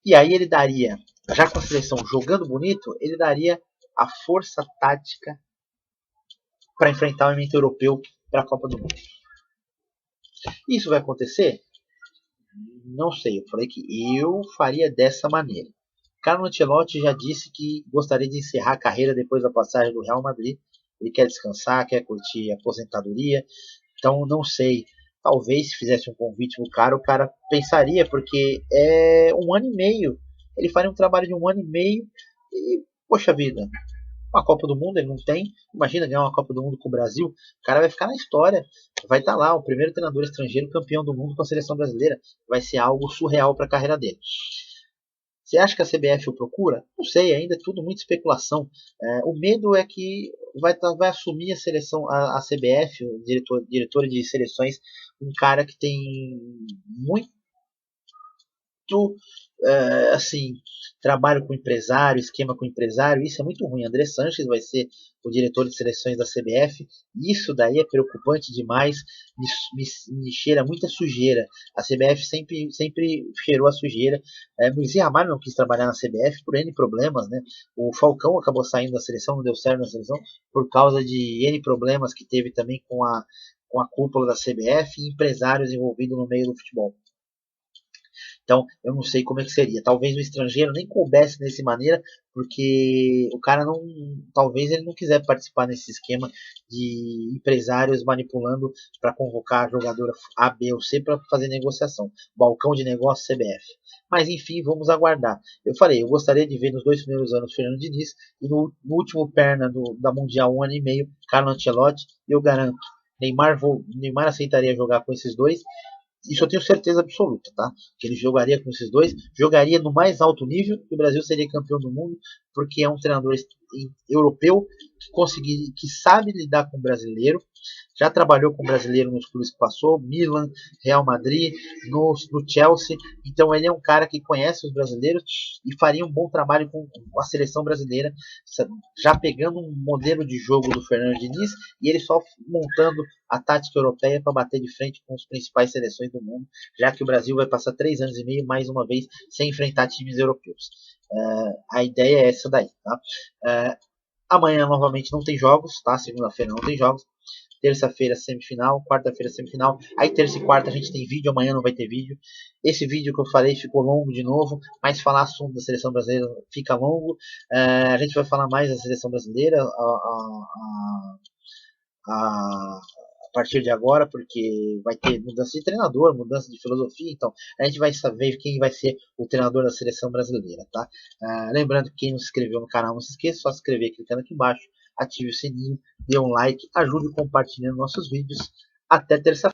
E aí ele daria, já com a seleção jogando bonito, ele daria a força tática para enfrentar o elemento europeu para a Copa do Mundo. Isso vai acontecer? Não sei, eu falei que eu faria dessa maneira. Carlo Ancelotti já disse que gostaria de encerrar a carreira depois da passagem do Real Madrid. Ele quer descansar, quer curtir a aposentadoria. Então não sei, talvez se fizesse um convite pro cara, o cara pensaria, porque é 1 ano e meio. Ele faria um trabalho de 1 ano e meio e, poxa vida, Uma Copa do Mundo ele não tem. Imagina ganhar uma Copa do Mundo com o Brasil. O cara vai ficar na história. Vai estar lá, o primeiro treinador estrangeiro campeão do mundo com a seleção brasileira. Vai ser algo surreal para a carreira dele. Você acha que a CBF o procura? Não sei, ainda é tudo muita especulação. O medo é que vai assumir a seleção, a CBF, o diretor de seleções, um cara que tem muito assim, trabalho com empresário, esquema com empresário, isso é muito ruim. André Sanches vai ser o diretor de seleções da CBF, isso daí é preocupante demais, me cheira muita sujeira. A CBF sempre cheirou a sujeira. Moisés Ramalho não quis trabalhar na CBF por N problemas, né? O Falcão acabou saindo da seleção, não deu certo na seleção, por causa de N problemas que teve também com a cúpula da CBF e empresários envolvidos no meio do futebol. Então, eu não sei como é que seria. Talvez o estrangeiro nem coubesse dessa maneira, porque o cara não. Talvez ele não quiser participar nesse esquema de empresários manipulando para convocar jogador A, B ou C para fazer negociação. Balcão de negócio CBF. Mas enfim, vamos aguardar. Eu falei, eu gostaria de ver nos 2 primeiros anos Fernando Diniz e no último perna da Mundial 1 ano e meio, Carlo Ancelotti. Eu garanto, Neymar aceitaria jogar com esses dois. Isso eu tenho certeza absoluta, tá? Que ele jogaria com esses dois, jogaria no mais alto nível, e o Brasil seria campeão do mundo, porque é um treinador europeu que sabe lidar com o brasileiro, já trabalhou com o brasileiro nos clubes que passou, Milan, Real Madrid, no Chelsea, então ele é um cara que conhece os brasileiros e faria um bom trabalho com a seleção brasileira, já pegando um modelo de jogo do Fernando Diniz e ele só montando a tática europeia para bater de frente com as principais seleções do mundo, já que o Brasil vai passar 3 anos e meio, mais uma vez, sem enfrentar times europeus. A ideia é essa daí. Tá? Amanhã, novamente, não tem jogos. Tá? Segunda-feira não tem jogos. Terça-feira, semifinal. Quarta-feira, semifinal. Aí, terça e quarta, a gente tem vídeo. Amanhã não vai ter vídeo. Esse vídeo que eu falei ficou longo de novo, mas falar assunto da seleção brasileira fica longo. A gente vai falar mais da seleção brasileira a partir de agora, porque vai ter mudança de treinador, mudança de filosofia, então a gente vai saber quem vai ser o treinador da seleção brasileira, tá? Lembrando que quem não se inscreveu no canal, não se esqueça, só se inscrever clicando aqui embaixo, ative o sininho, dê um like, ajude compartilhando nossos vídeos. Até terça-feira.